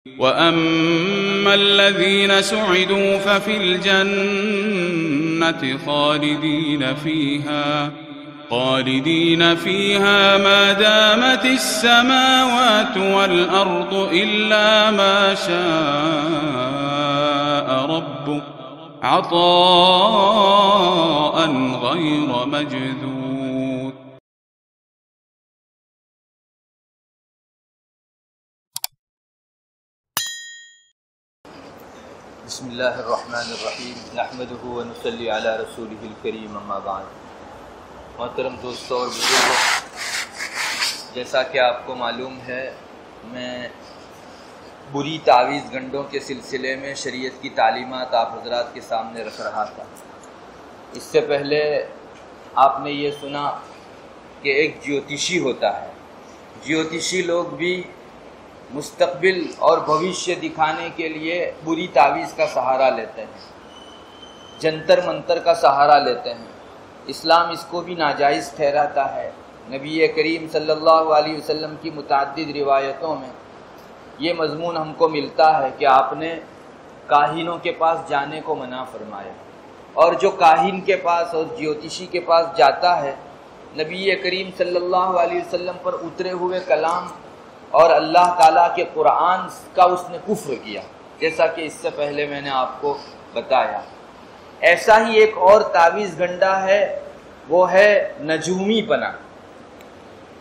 وَأَمَّا الَّذِينَ سُعِدُوا فَفِي الْجَنَّةِ خَالِدِينَ فِيهَا مَا دَامَتِ السَّمَاوَاتُ وَالْأَرْضُ إِلَّا مَا شَاءَ رَبُّكَ عَطَاءً غَيْرَ مَجْذُوذٍ. بسم اللہ الرحمن الرحیم نحمدہ ونصلی علی رسولہ الکریم اما بعد. محترم دوستوں اور بزرگوں، جیسا کہ آپ کو معلوم ہے، میں بری تعویذ گنڈوں کے سلسلے میں شریعت کی تعلیمات آپ حضرات کے سامنے رکھ رہا تھا. اس سے پہلے آپ نے یہ سنا کہ ایک جیوتشی ہوتا ہے. جیوتشی لوگ بھی مستقبل اور بھوشیہ دکھانے کے لیے بری تعویذ کا سہارا لیتے ہیں، جنتر منتر کا سہارا لیتے ہیں. اسلام اس کو بھی ناجائز ٹھہراتا ہے. نبی کریم صلی اللہ علیہ وسلم کی متعدد روایتوں میں یہ مضمون ہم کو ملتا ہے کہ آپ نے کاہنوں کے پاس جانے کو منع فرمایا، اور جو کاہن کے پاس اور جیوتشی کے پاس جاتا ہے، نبی کریم صلی اللہ علیہ وسلم پر اترے ہوئے کلام اور اللہ تعالیٰ کے قرآن کا اس نے کفر کیا، جیسا کہ اس سے پہلے میں نے آپ کو بتایا. ایسا ہی ایک اور تعویذ گنڈا ہے، وہ ہے نجومی پنا.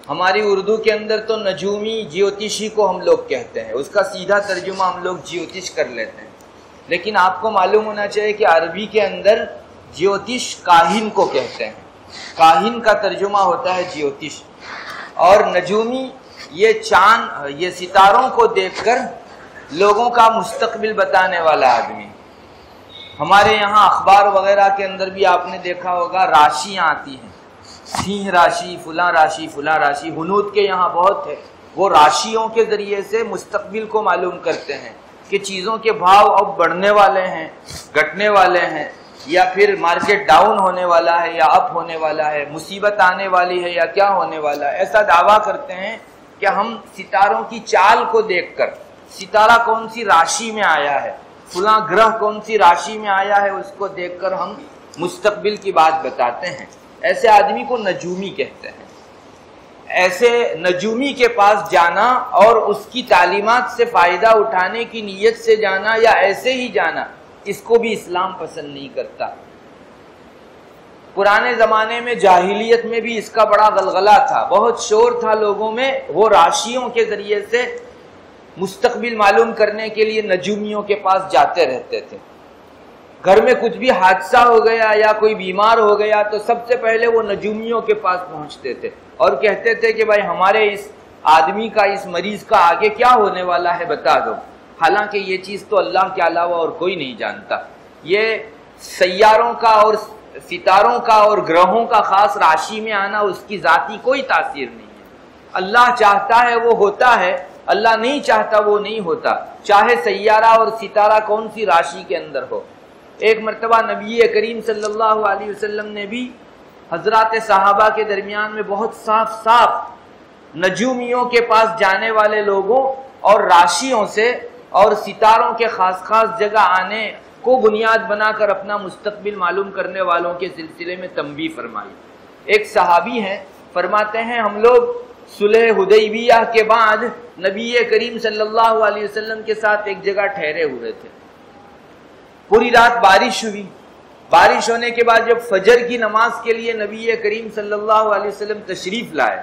ہماری اردو کے اندر تو نجومی جیوتشی کو ہم لوگ کہتے ہیں، اس کا سیدھا ترجمہ ہم لوگ جیوتش کر لیتے ہیں. لیکن آپ کو معلوم ہونا چاہیے کہ عربی کے اندر جیوتش کاہن کو کہتے ہیں. کاہن کا ترجمہ ہوتا ہے جیوتش، اور نجومی یہ چاند، یہ ستاروں کو دیکھ کر لوگوں کا مستقبل بتانے والا آدمی. ہمارے یہاں اخبار وغیرہ کے اندر بھی آپ نے دیکھا ہوگا راشیاں آتی ہیں، سینہ راشی، فلاں راشی، فلاں راشی. ہنود کے یہاں بہت ہے. وہ راشیوں کے ذریعے سے مستقبل کو معلوم کرتے ہیں کہ چیزوں کے بھاؤ اب بڑھنے والے ہیں، گھٹنے والے ہیں، یا پھر مارکیٹ ڈاؤن ہونے والا ہے یا اپ ہونے والا ہے، مصیبت آنے والی ہے یا کیا ہونے والا ہے. ایسا دعویٰ کرتے ہیں کہ ہم ستاروں کی چال کو دیکھ کر، ستارہ کون سی راشی میں آیا ہے، فلاں گرہ کون سی راشی میں آیا ہے، اس کو دیکھ کر ہم مستقبل کی بات بتاتے ہیں. ایسے آدمی کو نجومی کہتے ہیں. ایسے نجومی کے پاس جانا اور اس کی تعلیمات سے فائدہ اٹھانے کی نیت سے جانا یا ایسے ہی جانا، اس کو بھی اسلام پسند نہیں کرتا. پرانے زمانے میں جاہلیت میں بھی اس کا بڑا غلغلہ تھا، بہت شور تھا لوگوں میں. وہ راشیوں کے ذریعے سے مستقبل معلوم کرنے کے لیے نجومیوں کے پاس جاتے رہتے تھے. گھر میں کچھ بھی حادثہ ہو گیا یا کوئی بیمار ہو گیا تو سب سے پہلے وہ نجومیوں کے پاس پہنچتے تھے اور کہتے تھے کہ بھائی ہمارے اس آدمی کا، اس مریض کا آگے کیا ہونے والا ہے بتا دو. حالانکہ یہ چیز تو اللہ کے علاوہ اور کوئی نہیں جانتا. یہ سیاروں کا اور ستاروں کا اور گرہوں کا خاص راشی میں آنا، اس کی ذاتی کوئی تاثیر نہیں ہے. اللہ چاہتا ہے وہ ہوتا ہے، اللہ نہیں چاہتا وہ نہیں ہوتا، چاہے سیارہ اور ستارہ کون سی راشی کے اندر ہو. ایک مرتبہ نبی کریم صلی اللہ علیہ وسلم نے بھی حضرات صحابہ کے درمیان میں بہت صاف صاف نجومیوں کے پاس جانے والے لوگوں اور راشیوں سے اور ستاروں کے خاص خاص جگہ آنے کو بنیاد بنا کر اپنا مستقبل معلوم کرنے والوں کے سلسلے میں تنبیہ فرمائی. ایک صحابی ہیں، فرماتے ہیں ہم لوگ صلح حدیبیہ کے بعد نبی کریم صلی اللہ علیہ وسلم کے ساتھ ایک جگہ ٹھہرے ہوئے تھے. پوری رات بارش ہوئی. بارش ہونے کے بعد جب فجر کی نماز کے لیے نبی کریم صلی اللہ علیہ وسلم تشریف لائے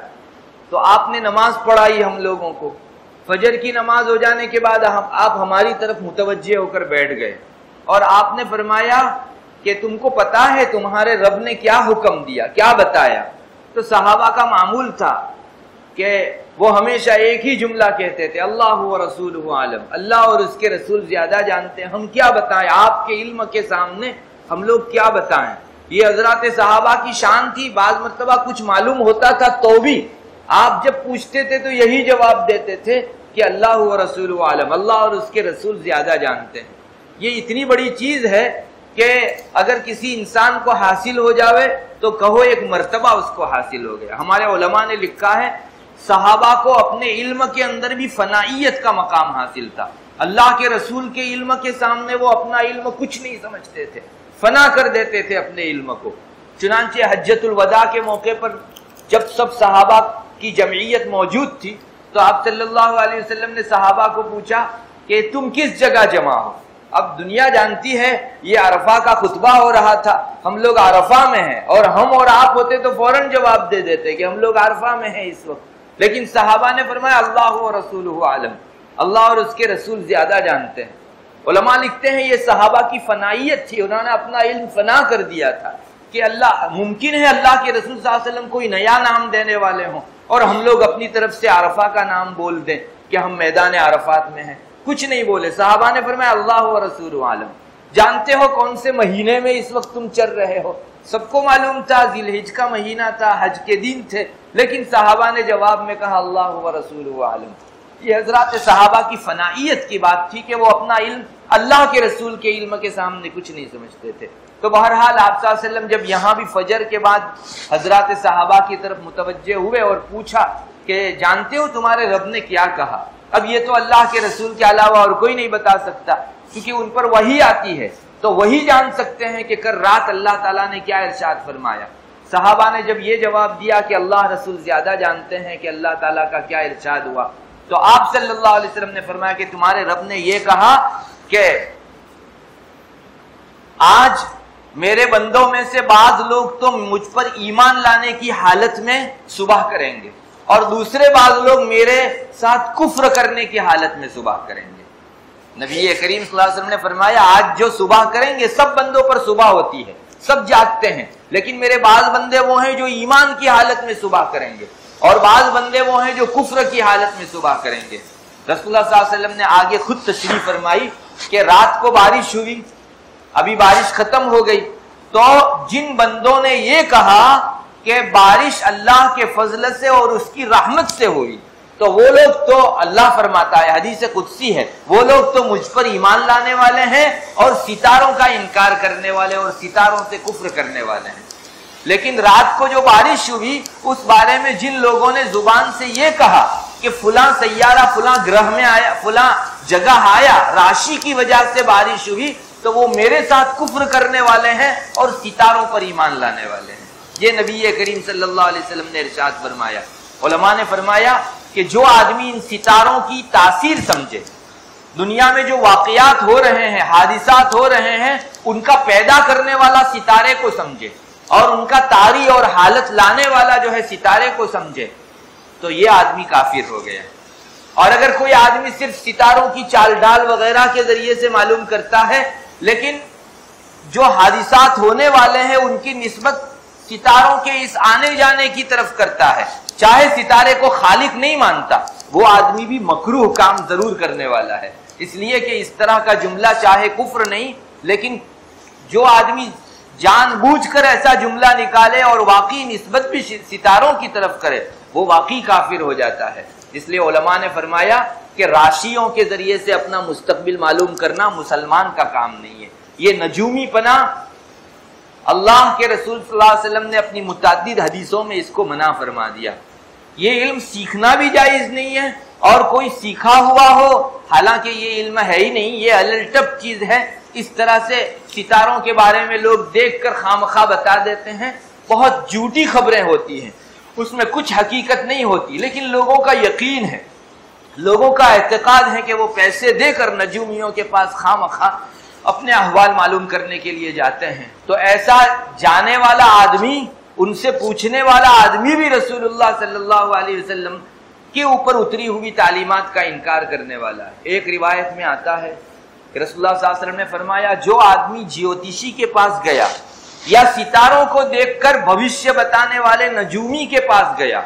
تو آپ نے نماز پڑھائی ہم لوگوں کو. فجر کی نماز ہو جانے کے بعد آپ ہماری طرف متوجہ ہو کر بیٹھ گئے اور آپ نے فرمایا کہ تم کو پتا ہے تمہارے رب نے کیا حکم دیا، کیا بتایا؟ تو صحابہ کا معمول تھا کہ وہ ہمیشہ ایک ہی جملہ کہتے تھے، اللہ و رسولہ عالم، اللہ اور اس کے رسول زیادہ جانتے ہیں، ہم کیا بتائیں آپ کے علم کے سامنے، ہم لوگ کیا بتائیں. یہ حضرات صحابہ کی شان تھی. بعض مرتبہ کچھ معلوم ہوتا تھا تو بھی آپ جب پوچھتے تھے تو یہی جواب دیتے تھے کہ اللہ و رسولہ عالم، اللہ اور اس کے رسول زیادہ جانتے ہیں. یہ اتنی بڑی چیز ہے کہ اگر کسی انسان کو حاصل ہو جاوے تو کہو ایک مرتبہ اس کو حاصل ہو گیا. ہمارے علماء نے لکھا ہے صحابہ کو اپنے علم کے اندر بھی فنائیت کا مقام حاصل تھا. اللہ کے رسول کے علم کے سامنے وہ اپنا علم کچھ نہیں سمجھتے تھے، فنا کر دیتے تھے اپنے علم کو۔ چنانچہ حجۃ الوداع کے موقع پر جب سب صحابہ کی جمعیت موجود تھی تو آپ صلی اللہ علیہ وسلم نے صحابہ کو پوچھا کہ تم کس جگہ جمع ہو؟ اب دنیا جانتی ہے یہ عرفہ کا خطبہ ہو رہا تھا، ہم لوگ عرفہ میں ہیں، اور ہم اور آپ ہوتے تو فوراً جواب دے دیتے کہ ہم لوگ عرفہ میں ہیں اس وقت، لیکن صحابہ نے فرمایا اللہ و رسولہ عالم، اللہ اور اس کے رسول زیادہ جانتے ہیں۔ علماء لکھتے ہیں یہ صحابہ کی فنائیت تھی، انہوں نے اپنا علم فنا کر دیا تھا کہ اللہ ممکن ہے اللہ کے رسول صلی اللہ علیہ وسلم کوئی نیا نام دینے والے ہوں اور ہم لوگ اپنی طرف سے عرفہ کا نام بول دیں کہ ہم میدان عرفات میں ہیں، کچھ نہیں بولے۔ صحابہ نے فرمایا اللہ و رسول عالم، جانتے ہو کون سے مہینے میں اس وقت تم چل رہے ہو؟ سب کو معلوم تھا ذی الحج کا مہینہ تھا، حج کے دن تھے، لیکن صحابہ نے جواب میں کہا اللہ و رسول عالم۔ یہ حضرات صحابہ کی فنائیت کی بات تھی کہ وہ اپنا علم اللہ کے رسول کے علم کے سامنے کچھ نہیں سمجھتے تھے۔ تو بہرحال آپ صلی اللہ علیہ وسلم جب یہاں بھی فجر کے بعد حضرات صحابہ کی طرف متوجہ ہوئے اور پوچھا کہ جانتے ہو تمہارے رب نے کیا کہا؟ اب یہ تو اللہ کے رسول کے علاوہ اور کوئی نہیں بتا سکتا، کیونکہ ان پر وحی آتی ہے تو وہی جان سکتے ہیں کہ کل رات اللہ تعالیٰ نے کیا ارشاد فرمایا۔ صحابہ نے جب یہ جواب دیا کہ اللہ رسول زیادہ جانتے ہیں کہ اللہ تعالیٰ کا کیا ارشاد ہوا، تو آپ صلی اللہ علیہ وسلم نے فرمایا کہ تمہارے رب نے یہ کہا کہ آج میرے بندوں میں سے بعض لوگ تو مجھ پر ایمان لانے کی حالت میں صبح کریں گے اور دوسرے بعض لوگ میرے ساتھ کفر کرنے کی حالت میں صبح کریں گے۔ نبی کریم صلی اللہ علیہ وسلم نے فرمایا آج جو صبح کریں گے سب بندوں پر صبح ہوتی ہے، سب جاگتے ہیں، لیکن میرے بعض بندے وہ ہیں جو ایمان کی حالت میں صبح کریں گے اور بعض بندے وہ ہیں جو کفر کی حالت میں صبح کریں گے۔ رسول اللہ صلی اللہ علیہ وسلم نے آگے خود تشریح فرمائی کہ رات کو بارش ہوئی، ابھی بارش ختم ہو گئی، تو جن بندوں نے یہ کہا کہ بارش اللہ کے فضل سے اور اس کی رحمت سے ہوئی، تو وہ لوگ تو اللہ فرماتا ہے، حدیث قدسی ہے، وہ لوگ تو مجھ پر ایمان لانے والے ہیں اور ستاروں کا انکار کرنے والے اور ستاروں سے کفر کرنے والے ہیں۔ لیکن رات کو جو بارش ہوئی اس بارے میں جن لوگوں نے زبان سے یہ کہا کہ فلاں سیارہ فلاں گرہ میں آیا، فلاں جگہ آیا، راشی کی وجہ سے بارش ہوئی، تو وہ میرے ساتھ کفر کرنے والے ہیں اور ستاروں پر ایمان لانے والے ہیں۔ یہ نبی کریم صلی اللہ علیہ وسلم نے ارشاد فرمایا۔ علماء نے فرمایا کہ جو آدمی ان ستاروں کی تاثیر سمجھے، دنیا میں جو واقعات ہو رہے ہیں، حادثات ہو رہے ہیں، ان کا پیدا کرنے والا ستارے کو سمجھے اور ان کا طاری اور حالت لانے والا جو ہے ستارے کو سمجھے، تو یہ آدمی کافر ہو گیا۔ اور اگر کوئی آدمی صرف ستاروں کی چال ڈال وغیرہ کے ذریعے سے معلوم کرتا ہے لیکن جو حادثات ہونے والے ہیں ان کی نسبت ستاروں کے اس آنے جانے کی طرف کرتا ہے، چاہے ستارے کو خالق نہیں مانتا، وہ آدمی بھی مکروہ کام ضرور کرنے والا ہے۔ اس لیے کہ اس طرح کا جملہ چاہے کفر نہیں، لیکن جو آدمی جان بوجھ کر ایسا جملہ نکالے اور واقعی نسبت بھی ستاروں کی طرف کرے، وہ واقعی کافر ہو جاتا ہے۔ اس لیے علماء نے فرمایا کہ راشیوں کے ذریعے سے اپنا مستقبل معلوم کرنا مسلمان کا کام نہیں ہے، یہ نجومی پنا اللہ کے رسول صلی اللہ علیہ وسلم نے اپنی متعدد حدیثوں میں اس کو منع فرما دیا۔ یہ علم سیکھنا بھی جائز نہیں ہے، اور کوئی سیکھا ہوا ہو حالانکہ یہ علم ہے ہی نہیں، یہ الٹپ چیز ہے۔ اس طرح سے ستاروں کے بارے میں لوگ دیکھ کر خامخواہ بتا دیتے ہیں، بہت جھوٹی خبریں ہوتی ہیں، اس میں کچھ حقیقت نہیں ہوتی، لیکن لوگوں کا یقین ہے، لوگوں کا اعتقاد ہے کہ وہ پیسے دے کر نجومیوں کے پاس خامخواہ اپنے احوال معلوم کرنے کے لیے جاتے ہیں۔ تو ایسا جانے والا آدمی، ان سے پوچھنے والا آدمی بھی رسول اللہ صلی اللہ علیہ وسلم کے اوپر اتری ہوئی تعلیمات کا انکار کرنے والا ہے۔ ایک روایت میں آتا ہے کہ رسول اللہ صلی اللہ علیہ وسلم نے فرمایا جو آدمی جیوتشی کے پاس گیا یا ستاروں کو دیکھ کر بھوشیہ بتانے والے نجومی کے پاس گیا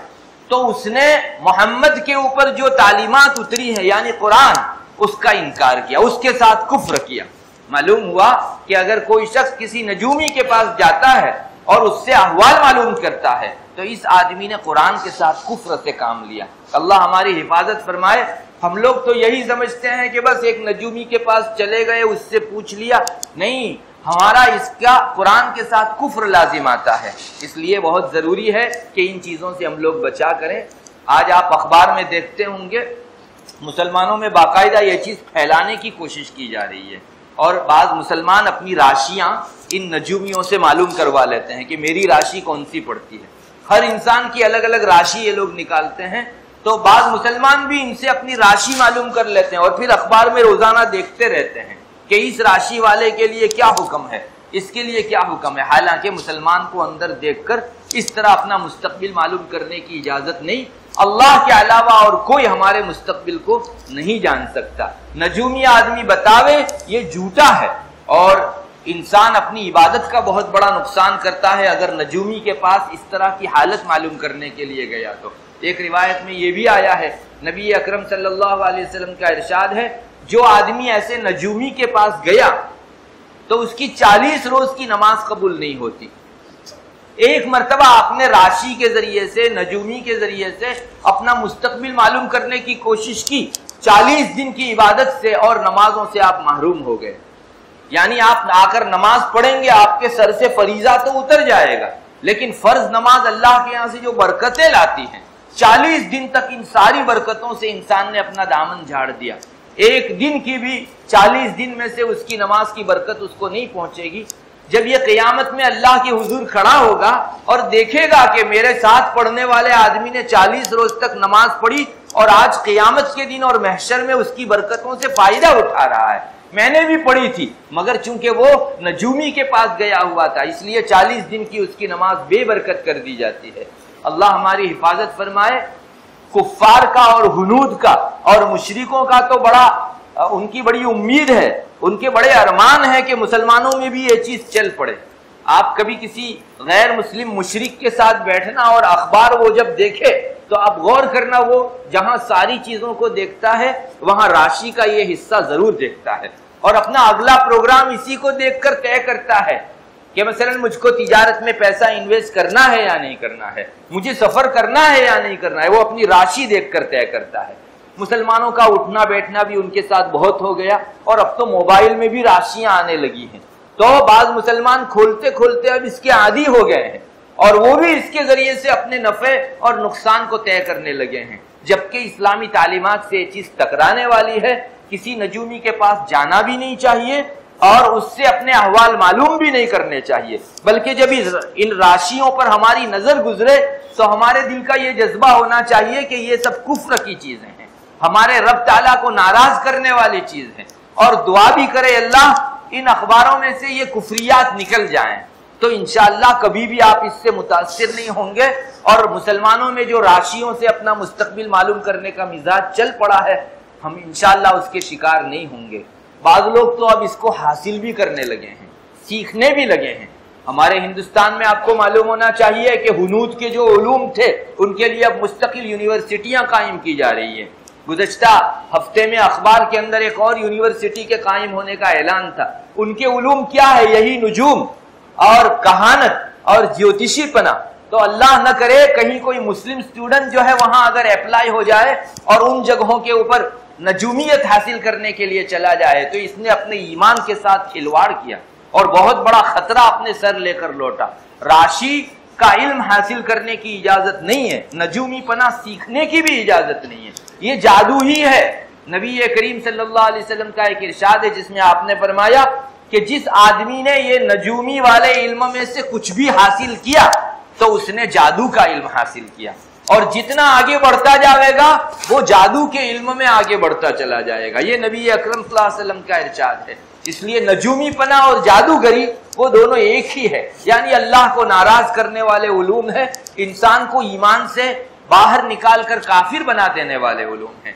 تو اس نے محمد کے اوپر جو تعلیمات اتری ہیں یعنی قرآن، اس کا انکار کیا، اس کے ساتھ کفر کیا۔ معلوم ہوا کہ اگر کوئی شخص کسی نجومی کے پاس جاتا ہے اور اس سے احوال معلوم کرتا ہے تو اس آدمی نے قرآن کے ساتھ کفر سے کام لیا۔ اللہ ہماری حفاظت فرمائے۔ ہم لوگ تو یہی سمجھتے ہیں کہ بس ایک نجومی کے پاس چلے گئے، اس سے پوچھ لیا، نہیں، ہمارا اس کا قرآن کے ساتھ کفر لازم آتا ہے۔ اس لیے بہت ضروری ہے کہ ان چیزوں سے ہم لوگ بچا کریں۔ آج آپ اخبار میں دیکھتے ہوں گے مسلمانوں میں باقاعدہ یہ چیز پھیلانے کی کوشش کی جا رہی ہے، اور بعض مسلمان اپنی راشیاں ان نجومیوں سے معلوم کروا لیتے ہیں کہ میری راشی کون سی پڑتی ہے۔ ہر انسان کی الگ الگ راشی یہ لوگ نکالتے ہیں، تو بعض مسلمان بھی ان سے اپنی راشی معلوم کر لیتے ہیں اور پھر اخبار میں روزانہ دیکھتے رہتے ہیں کہ اس راشی والے کے لیے کیا حکم ہے، اس کے لیے کیا حکم ہے، حالانکہ مسلمان کو اندر دیکھ کر اس طرح اپنا مستقبل معلوم کرنے کی اجازت نہیں۔ اللہ کے علاوہ اور کوئی ہمارے مستقبل کو نہیں جان سکتا۔ نجومی آدمی بتاوے یہ جھوٹا ہے، اور انسان اپنی عبادت کا بہت بڑا نقصان کرتا ہے اگر نجومی کے پاس اس طرح کی حالت معلوم کرنے کے لیے گیا تو۔ ایک روایت میں یہ بھی آیا ہے، نبی اکرم صلی اللہ علیہ وسلم کا ارشاد ہے، جو آدمی ایسے نجومی کے پاس گیا تو اس کی 40 روز کی نماز قبول نہیں ہوتی۔ ایک مرتبہ آپ نے راشی کے ذریعے سے، نجومی کے ذریعے سے اپنا مستقبل معلوم کرنے کی کوشش کی، 40 دن کی عبادت سے اور نمازوں سے آپ محروم ہو گئے۔ یعنی آپ آ کر نماز پڑھیں گے، آپ کے سر سے فریضہ تو اتر جائے گا، لیکن فرض نماز اللہ کے یہاں سے جو برکتیں لاتی ہیں، 40 دن تک ان ساری برکتوں سے انسان نے اپنا دامن جھاڑ دیا۔ ایک دن کی بھی 40 دن میں سے اس کی نماز کی برکت اس کو نہیں پہنچے گی۔ جب یہ قیامت میں اللہ کے حضور کھڑا ہوگا اور دیکھے گا کہ میرے ساتھ پڑھنے والے آدمی نے 40 روز تک نماز پڑھی اور آج قیامت کے دن اور محشر میں اس کی برکتوں سے فائدہ اٹھا رہا ہے، میں نے بھی پڑھی تھی مگر چونکہ وہ نجومی کے پاس گیا ہوا تھا اس لیے 40 دن کی اس کی نماز بے برکت کر دی جاتی ہے۔ اللہ ہماری حفاظت فرمائے۔ کفار کا اور ہنود کا اور مشرکوں کا تو ان کی بڑی امید ہے، ان کے بڑے ارمان ہے کہ مسلمانوں میں بھی یہ چیز چل پڑے۔ آپ کبھی کسی غیر مسلم مشرک کے ساتھ بیٹھنا اور اخبار وہ جب دیکھے تو آپ غور کرنا، وہ جہاں ساری چیزوں کو دیکھتا ہے وہاں راشی کا یہ حصہ ضرور دیکھتا ہے، اور اپنا اگلا پروگرام اسی کو دیکھ کر طے کرتا ہے کہ مثلا مجھ کو تجارت میں پیسہ انویسٹ کرنا ہے یا نہیں کرنا ہے، مجھے سفر کرنا ہے یا نہیں کرنا ہے، وہ اپنی راشی دیکھ کر طے کرتا ہے۔ مسلمانوں کا اٹھنا بیٹھنا بھی ان کے ساتھ بہت ہو گیا، اور اب تو موبائل میں بھی راشیاں آنے لگی ہیں، تو بعض مسلمان کھولتے کھولتے اب اس کے عادی ہو گئے ہیں، اور وہ بھی اس کے ذریعے سے اپنے نفع اور نقصان کو طے کرنے لگے ہیں، جبکہ اسلامی تعلیمات سے یہ چیز ٹکرانے والی ہے۔ کسی نجومی کے پاس جانا بھی نہیں چاہیے اور اس سے اپنے احوال معلوم بھی نہیں کرنے چاہیے، بلکہ جب ان راشیوں پر ہماری نظر گزرے تو ہمارے دل کا یہ جذبہ ہونا چاہیے کہ یہ سب کفر کی چیزیں ہیں، ہمارے رب تعالیٰ کو ناراض کرنے والی چیز ہیں، اور دعا بھی کرے اللہ ان اخباروں میں سے یہ کفریات نکل جائیں، تو انشاءاللہ کبھی بھی آپ اس سے متاثر نہیں ہوں گے، اور مسلمانوں میں جو راشیوں سے اپنا مستقبل معلوم کرنے کا مزاج چل پڑا ہے ہم انشاءاللہ اس کے شکار نہیں ہوں گے۔ بعض لوگ تو اب اس کو حاصل بھی کرنے لگے ہیں، سیکھنے بھی لگے ہیں۔ ہمارے ہندوستان میں آپ کو معلوم ہونا چاہیے کہ ہنود کے جو علوم تھے ان کے لیے اب مستقل یونیورسٹیاں قائم کی جا رہی ہیں۔ گزشتہ ہفتے میں اخبار کے اندر ایک اور یونیورسٹی کے قائم ہونے کا اعلان تھا۔ ان کے علوم کیا ہے؟ یہی نجوم اور کہانت اور جیوتشی پنا۔ تو اللہ نہ کرے کہیں کوئی مسلم اسٹوڈنٹ جو ہے وہاں اگر اپلائی ہو جائے اور ان جگہوں کے اوپر نجومیت حاصل کرنے کے لیے چلا جائے تو اس نے اپنے ایمان کے ساتھ کھلواڑ کیا اور بہت بڑا خطرہ اپنے سر لے کر لوٹا۔ راشی کا علم حاصل کرنے کی اجازت نہیں ہے، نجومی پنا سیکھنے کی بھی اجازت نہیں ہے، یہ جادو ہی ہے۔ نبی کریم صلی اللہ علیہ وسلم کا ایک ارشاد ہے جس میں آپ نے فرمایا کہ جس آدمی نے یہ نجومی والے علم میں سے کچھ بھی حاصل کیا تو اس نے جادو کا علم حاصل کیا، اور جتنا آگے بڑھتا جائے گا وہ جادو کے علم میں آگے بڑھتا چلا جائے گا۔ یہ نبی اکرم صلی اللہ علیہ وسلم کا ارشاد ہے۔ اس لیے نجومی پنا اور جادوگری وہ دونوں ایک ہی ہے، یعنی اللہ کو ناراض کرنے والے علوم ہے، انسان کو ایمان سے باہر نکال کر کافر بنا دینے والے علوم ہیں۔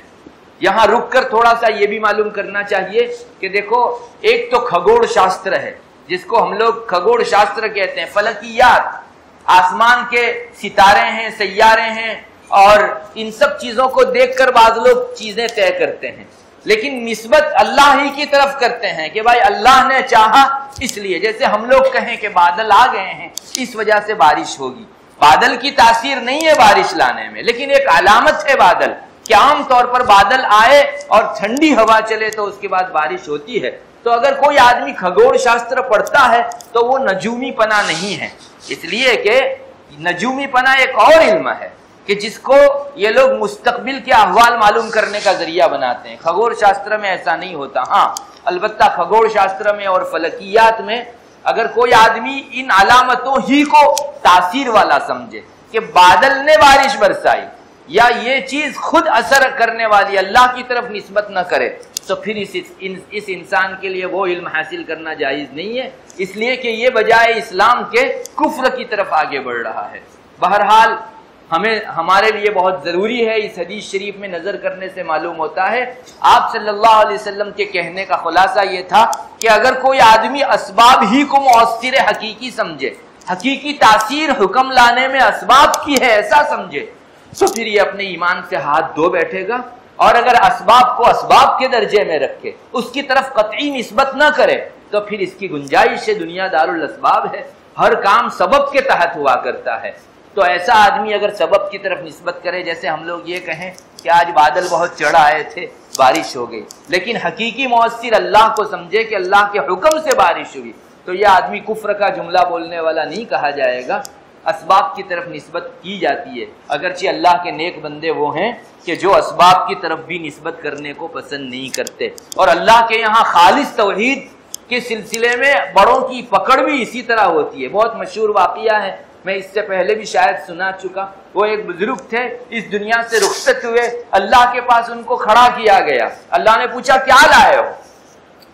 یہاں رک کر تھوڑا سا یہ بھی معلوم کرنا چاہیے کہ دیکھو، ایک تو کھگوڑ شاستر ہے جس کو ہم لوگ کھگوڑ شاستر کہتے ہیں، فلکیات، آسمان کے ستارے ہیں، سیارے ہیں، اور ان سب چیزوں کو دیکھ کر بعض لوگ چیزیں طے کرتے ہیں، لیکن نسبت اللہ ہی کی طرف کرتے ہیں کہ بھائی اللہ نے چاہا اس لیے۔ جیسے ہم لوگ کہیں کہ بادل آ گئے ہیں اس وجہ سے بارش ہوگی، بادل کی تاثیر نہیں ہے بارش لانے میں، لیکن ایک علامت ہے بادل کہ عام طور پر بادل آئے اور ٹھنڈی ہوا چلے تو اس کے بعد بارش ہوتی ہے۔ تو اگر کوئی آدمی کھگوڑ شاستر پڑھتا ہے تو وہ نجومی پنا نہیں ہے، اس لیے کہ نجومی پنا ایک اور علم ہے، کہ جس کو یہ لوگ مستقبل کے احوال معلوم کرنے کا ذریعہ بناتے ہیں. کھگوڑ شاستر میں ایسا نہیں ہوتا. ہاں البتہ کھگوڑ شاستر میں اور فلکیات میں اگر کوئی آدمی ان علامتوں ہی کو تاثیر والا سمجھے کہ بادل نے بارش برسائی یا یہ چیز خود اثر کرنے والی اللہ کی طرف نسبت نہ کرے تو پھر اس انسان کے لیے وہ علم حاصل کرنا جائز نہیں ہے، اس لیے کہ یہ بجائے اسلام کے کفر کی طرف آگے بڑھ رہا ہے. بہرحال ہمارے لیے بہت ضروری ہے، اس حدیث شریف میں نظر کرنے سے معلوم ہوتا ہے آپ صلی اللہ علیہ وسلم کے کہنے کا خلاصہ یہ تھا کہ اگر کوئی آدمی اسباب ہی کو مؤثر حقیقی سمجھے، حقیقی تاثیر حکم لانے میں اسباب کی ہے ایسا سمجھے، تو پھر یہ اپنے ایمان سے ہاتھ دھو بیٹھے گا. اور اگر اسباب کو اسباب کے درجے میں رکھے، اس کی طرف قطعی نسبت نہ کرے، تو پھر اس کی گنجائش دنیا دار الاسباب ہے، ہر کام سبب کے تحت ہوا کرتا ہے. تو ایسا آدمی اگر سبب کی طرف نسبت کرے، جیسے ہم لوگ یہ کہیں کہ آج بادل بہت چڑھ آئے تھے بارش ہو گئی، لیکن حقیقی مؤثر اللہ کو سمجھے کہ اللہ کے حکم سے بارش ہوئی، تو یہ آدمی کفر کا جملہ بولنے والا نہیں کہا جائے گا. اسباب کی طرف نسبت کی جاتی ہے، اگرچہ اللہ کے نیک بندے وہ ہیں کہ جو اسباب کی طرف بھی نسبت کرنے کو پسند نہیں کرتے. اور اللہ کے یہاں خالص توحید کے سلسلے میں بڑوں کی پکڑ بھی اسی طرح ہوتی ہے. بہت مشہور واقعہ ہے، میں اس سے پہلے بھی شاید سنا چکا. وہ ایک بزرگ تھے، اس دنیا سے رخصت ہوئے، اللہ کے پاس ان کو کھڑا کیا گیا. اللہ نے پوچھا کیا لائے ہو؟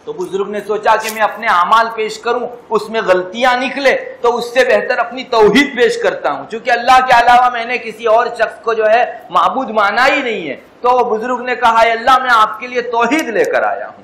تو بزرگ نے سوچا کہ میں اپنے اعمال پیش کروں، اس میں غلطیاں نکلے تو اس سے بہتر اپنی توحید پیش کرتا ہوں، چونکہ اللہ کے علاوہ میں نے کسی اور شخص کو جو ہے معبود مانا ہی نہیں ہے. تو وہ بزرگ نے کہا اے اللہ میں آپ کے لیے توحید لے کر آیا ہوں.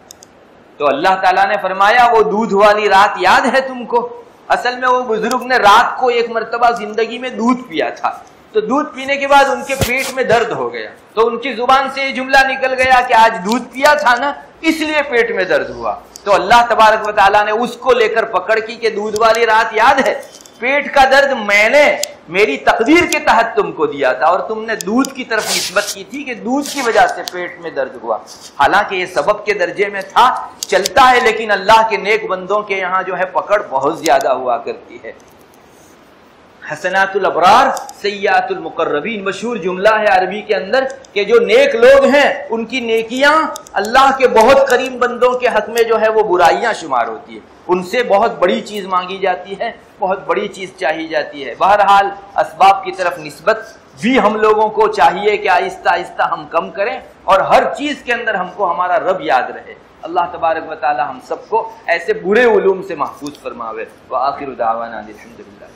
تو اللہ تعالیٰ نے فرمایا وہ دودھ والی رات یاد ہے تم کو؟ اصل میں وہ بزرگ نے رات کو ایک مرتبہ زندگی میں دودھ پیا تھا، تو دودھ پینے کے بعد ان کے پیٹ میں درد ہو گیا، تو ان کی زبان سے یہ جملہ نکل گیا کہ آج دودھ پیا تھا نا اس لیے پیٹ میں درد ہوا. تو اللہ تبارک و تعالیٰ نے اس کو لے کر پکڑ کی کہ دودھ والی رات یاد ہے؟ پیٹ کا درد میں نے میری تقدیر کے تحت تم کو دیا تھا، اور تم نے دودھ کی طرف نسبت کی تھی کہ دودھ کی وجہ سے پیٹ میں درد ہوا. حالانکہ یہ سبب کے درجے میں تھا، چلتا ہے، لیکن اللہ کے نیک بندوں کے یہاں جو ہے پکڑ بہت زیادہ ہوا کرتی ہے. حسنات الابرار سیئات المقربین مشہور جملہ ہے عربی کے اندر کہ جو نیک لوگ ہیں ان کی نیکیاں اللہ کے بہت قریب بندوں کے حق میں جو ہے وہ برائیاں شمار ہوتی ہے، ان سے بہت بڑی چیز مانگی جاتی ہے، بہت بڑی چیز چاہی جاتی ہے. بہرحال اسباب کی طرف نسبت بھی ہم لوگوں کو چاہیے کہ آہستہ آہستہ ہم کم کریں، اور ہر چیز کے اندر ہم کو ہمارا رب یاد رہے. اللہ تبارک و تعالی ہم سب کو ایسے برے علوم سے محفوظ فرماوے. وآخر دعوانا الحمدللہ.